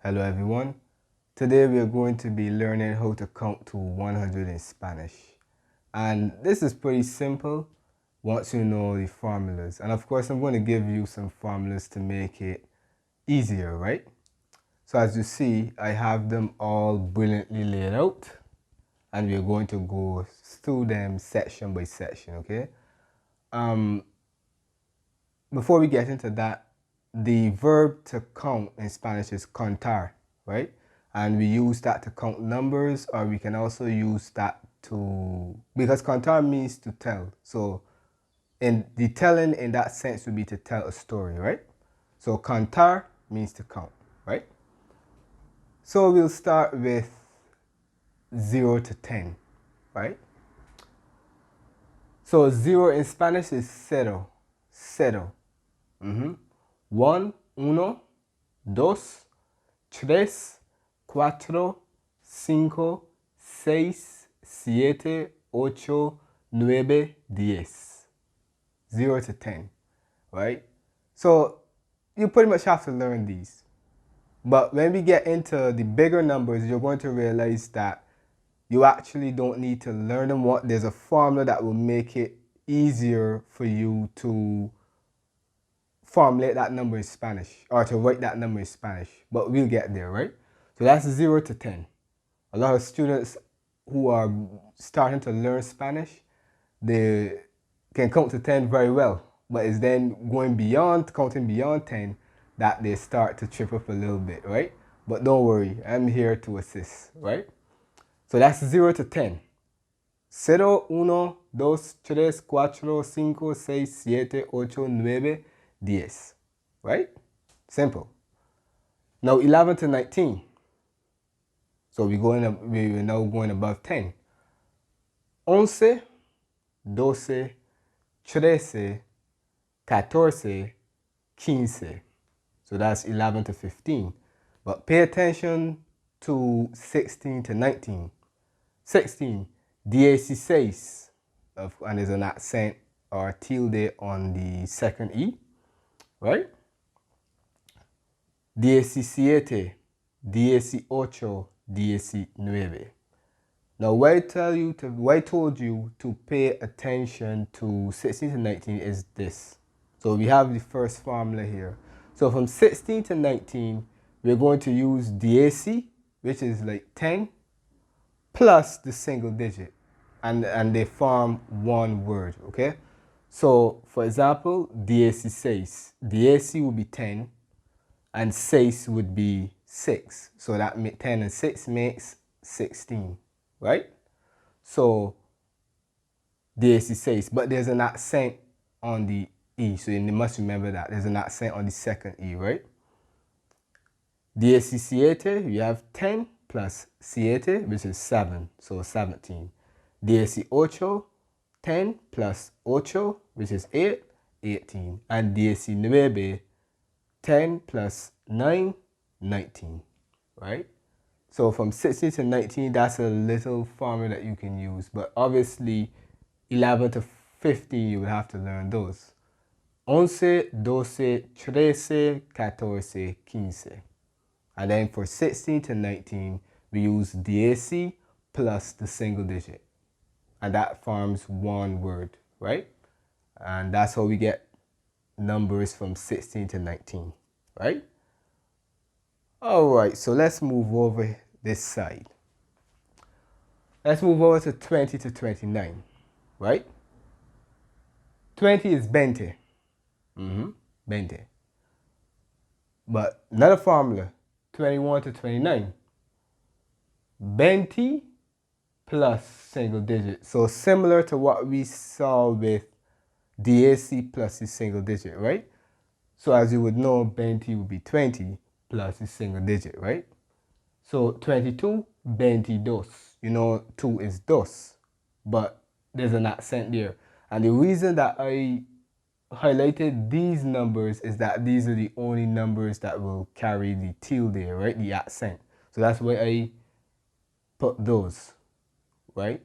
Hello everyone. Today we are going to be learning how to count to 100 in Spanish. And this is pretty simple once you know the formulas. And of course I'm going to give you some formulas to make it easier, right? So as you see, I have them all brilliantly laid out and we're going to go through them section by section, okay? Before we get into that, the verb to count in Spanish is contar, right? And we use that to count numbers, or we can also use that to, because contar means to tell. So in the telling in that sense would be to tell a story, right? So contar means to count, right? So we'll start with 0 to 10, right? So 0 in Spanish is cero, cero. One, uno, dos, tres, cuatro, cinco, seis, siete, ocho, nueve, diez. 0 to 10, right? So you pretty much have to learn these. But when we get into the bigger numbers, you're going to realize that you actually don't need to learn them. There's a formula that will make it easier for you to formulate that number in Spanish or to write that number in Spanish, but we'll get there, right? So that's 0 to 10. A lot of students who are starting to learn Spanish, they can count to 10 very well, but it's then going beyond, counting beyond 10, that they start to trip up a little bit, right? But don't worry, I'm here to assist, right? So that's 0 to 10. 0, 1, 2, 3, 4, 5, 6, 7, 8, 9, 10. Right? Simple. Now 11 to 19. So we're now going above 10. 11, 12, 13, 14, 15. So that's 11 to 15. But pay attention to 16 to 19. 16, 16, and there's an accent or tilde on the second E, right? 17, 18, 19. Now, why I told you to pay attention to 16 to 19 is this. So we have the first formula here. So from 16 to 19, we're going to use 10, which is like 10, plus the single digit. And they form one word, okay? So, for example, 16. 10 would be 10, and 6 would be 6. So that 10 and 6 makes 16, right? So 16, but there's an accent on the E, so you must remember that. There's an accent on the second E, right? 17, you have 10 plus 7, which is 7, so 17. 18, 10 plus 8, which is 8, 18. And 19, 10 plus 9, 19, right? So from 16 to 19, that's a little formula that you can use. But obviously, 11 to 15, you would have to learn those. 11, 12, 13, 14, 15. And then for 16 to 19, we use DAC plus the single digit. And that forms one word, right? And that's how we get numbers from 16 to 19, right? All right, so let's move over this side. Let's move over to 20 to 29, right? 20 is 20. 20. But another formula, 21 to 29. 20 plus single digit. So similar to what we saw with DAC plus the single digit, right? So as you would know, 20 would be 20 plus the single digit, right? So 22, 22. You know, 2 is dos, but there's an accent there. And the reason that I highlighted these numbers is that these are the only numbers that will carry the tilde, right? The accent. So that's why I put those, right?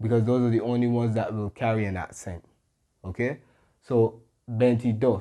Because those are the only ones that will carry an accent, okay? So 22,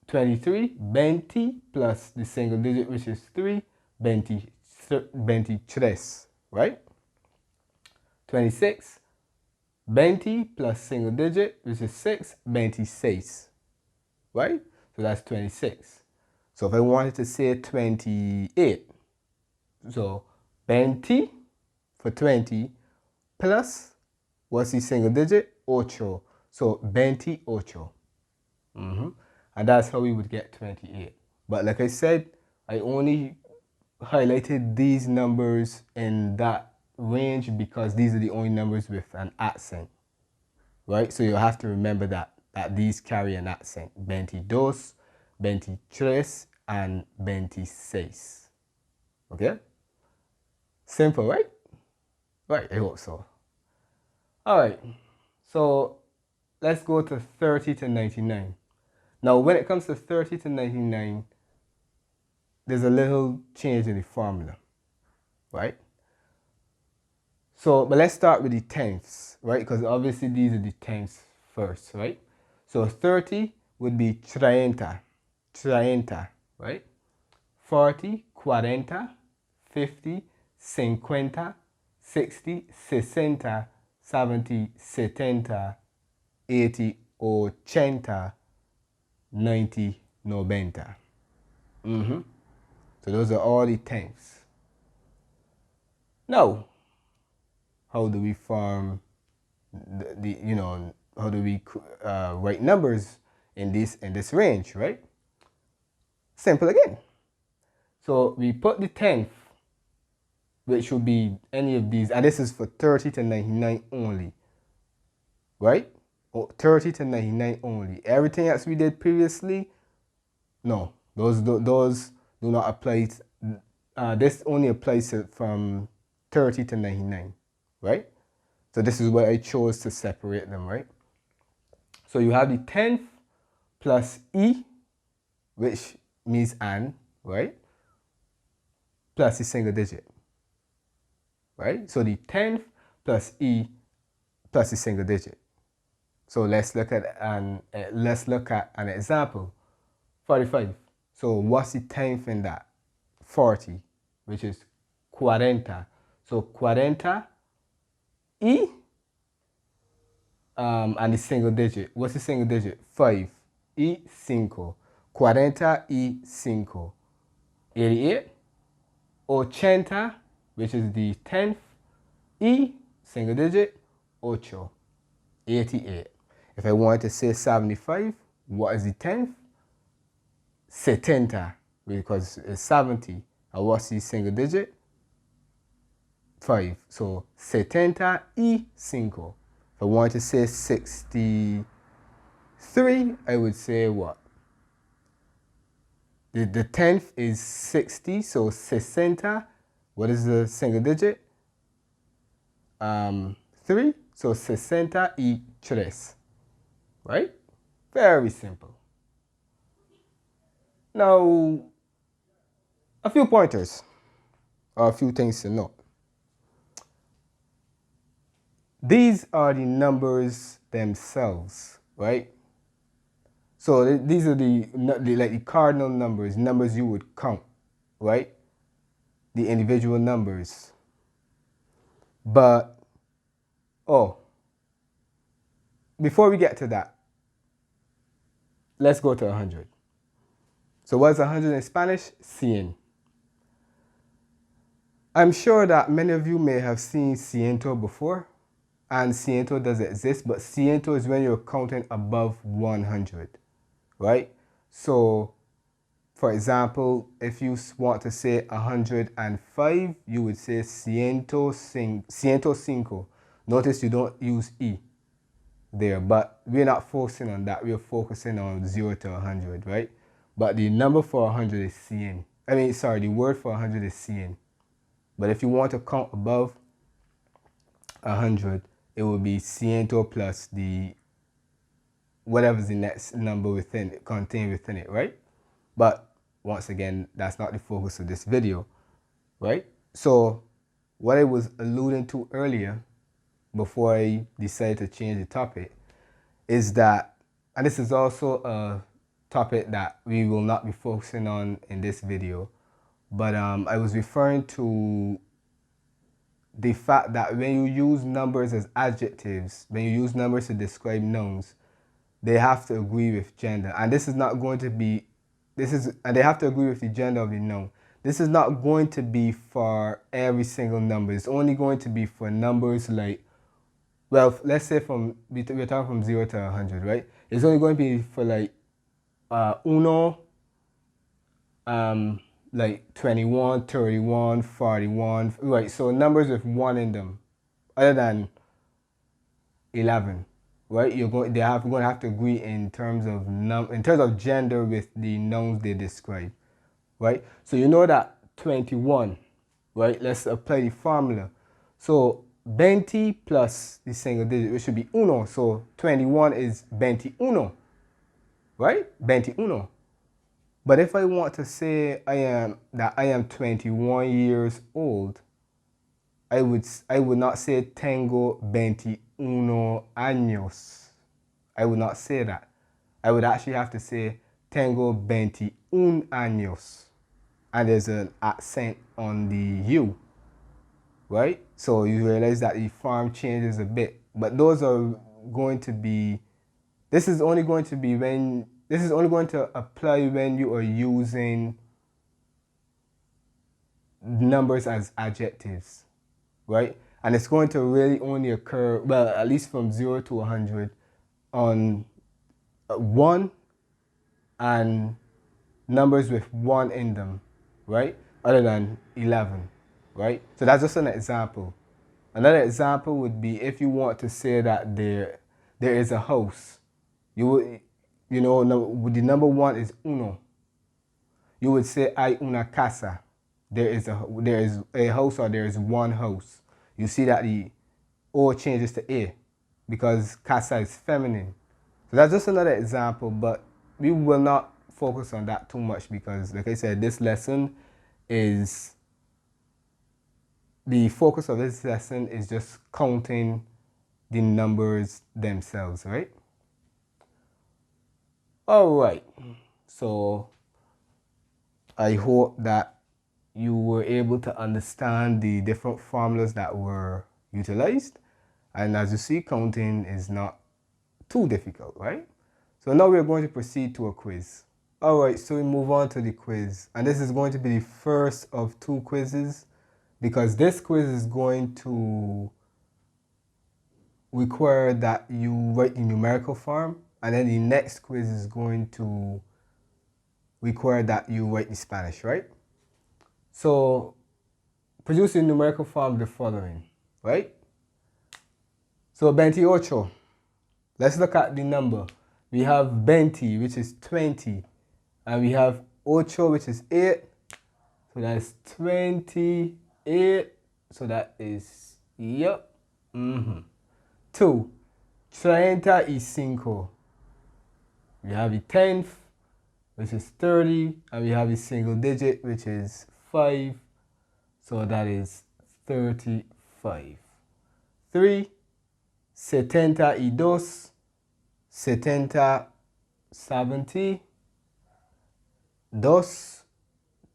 23, 20 plus the single digit, which is 3, 23, right? 26, 20 plus single digit, which is 6, 26, right? So that's 26. So if I wanted to say 28, so 20 for 20 plus, what's the single digit? 8. So 28. And that's how we would get 28. But like I said, I only highlighted these numbers in that range because these are the only numbers with an accent, right? So you have to remember that these carry an accent. 22, 23, and 26. Okay? Simple, right? Right, I hope so. All right, so let's go to 30 to 99. Now, when it comes to 30 to 99, there's a little change in the formula, right? So, but let's start with the tenths, right? Because obviously these are the tenths first, right? So 30 would be 30, right? 40, 40, 50, 50, 60, 60, 70, 70, 80, 80, 90, 90. So those are all the tenths. Now, how do we form how do we write numbers in this range, right? Simple again. So we put the tenth, which would be any of these, and this is for 30 to 99 only, right? 30 to 99 only. Everything else we did previously, no, those do not apply. This only applies from 30 to 99, right? So this is why I chose to separate them, right? So you have the tenth plus E, which means and, right? Plus the single digit, right? So the tenth plus E plus the single digit. So let's look at an example. 45. So what's the tenth in that? 40, which is 40. So 40 E and the single digit. What's the single digit? 5. E 5. 40 E 5. 88. 80, which is the 10th. E single digit. 8. 88. If I wanted to say 75, what is the 10th? 70, because it's 70. And what's the single digit? 5. So 70 E 5. If I want to say 63, I would say what? The 10th is 60, so 60. What is the single digit? 3. So 60 y 3. Right? Very simple. Now, a few pointers, or a few things to note. These are the numbers themselves, right? So these are the cardinal numbers, numbers you would count, right? The individual numbers. But, before we get to that, let's go to 100. So what's 100 in Spanish? Cien. I'm sure that many of you may have seen ciento before, and ciento does exist, but ciento is when you're counting above 100, right? So, for example, if you want to say 105, you would say ciento cinco. Notice you don't use E there, but we're not focusing on that. We're focusing on 0 to 100, right? But the number for 100 is cien. The word for 100 is cien. But if you want to count above 100, it will be ciento plus the whatever's the next number contained within it, right? But once again, that's not the focus of this video, right? So what I was alluding to earlier, before I decided to change the topic, is that, and this is also topic that we will not be focusing on in this video. But I was referring to the fact that when you use numbers as adjectives, when you use numbers to describe nouns, they have to agree with gender. And this is not going to be, and they have to agree with the gender of the noun. This is not going to be for every single number. It's only going to be for numbers like, well, let's say we're talking from 0 to 100, right? It's only going to be for like uno, like 21, 31, 41, right? So numbers with 1 in them, other than 11, right? Going to have to agree in terms of gender with the nouns they describe, right? So you know that 21, right? Let's apply the formula. So 20 plus the single digit, which should be uno. So 21 is 21, right? 21. But if I want to say I am 21 years old, I would not say tengo 21 años. I would not say that. I would actually have to say tengo 21 años. And there's an accent on the U, right? So you realize that the form changes a bit. But those are going to be, this is only going to apply when you are using numbers as adjectives, right? And it's going to really only occur, well, at least from 0 to 100 on 1 and numbers with 1 in them, right? Other than 11, right? So that's just an example. Another example would be if you want to say that there is a house. The number 1 is uno. You would say hay una casa. There is a house, or there is one house. You see that the O changes to A because casa is feminine. So that's just another example, but we will not focus on that too much because, like I said, the focus of this lesson is just counting the numbers themselves, right? All right. So I hope that you were able to understand the different formulas that were utilized. And as you see, counting is not too difficult, right? So now we're going to proceed to a quiz. All right, so we move on to the quiz. And this is going to be the first of 2 quizzes because this quiz is going to require that you write the numerical form, and then the next quiz is going to require that you write the Spanish, right? So produce the numerical form of the following, right? So 28. Let's look at the number. We have 20, which is 20. And we have 8, which is 8. So that's 28. So that is, yep. 2. 35. We have the 10th, which is 30. And we have a single digit, which is 5. So that is 35. 3. 72. 70.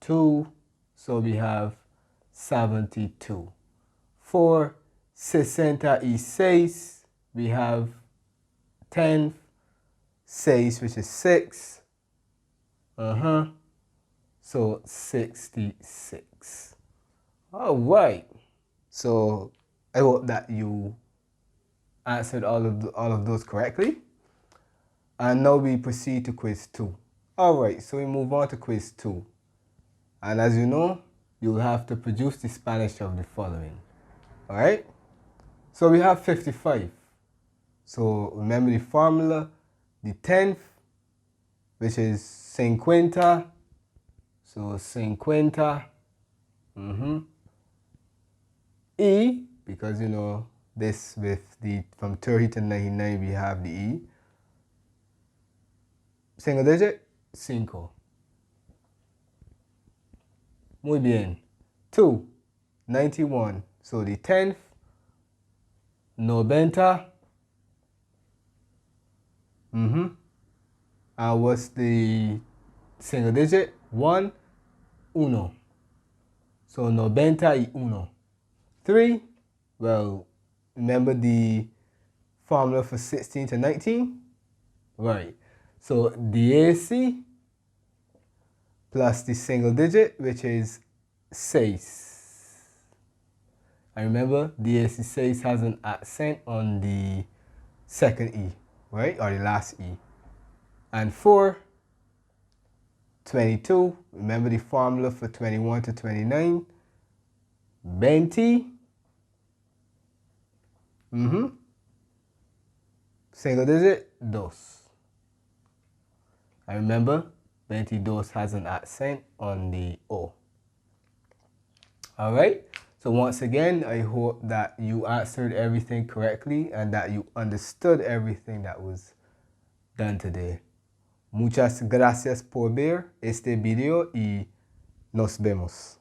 2. So we have 72. 4. 66. We have 10. 6, which is 6. So 66. All right. So I hope that you answered all of those correctly. And now we proceed to quiz 2. All right, so we move on to quiz 2. And as you know, you'll have to produce the Spanish of the following. All right? So we have 55. So remember the formula, the 10th, which is 50. So 50. E, because you know this with the from 30 to 99 we have the E. Single digit, 5. Muy bien. 2, 91. So the 10th, 90. And what's the single digit? 1, uno. So 91. 3, well, remember the formula for 16 to 19? Right. So the AC plus the single digit, which is 6. And remember, the AC 6 has an accent on the second E, right? Or the last E. And 4, 22. Remember the formula for 21 to 29? 20. Single digit, dos. And remember, 22 has an accent on the O. Alright? So once again, I hope that you answered everything correctly and that you understood everything that was done today. Muchas gracias por ver este video y nos vemos.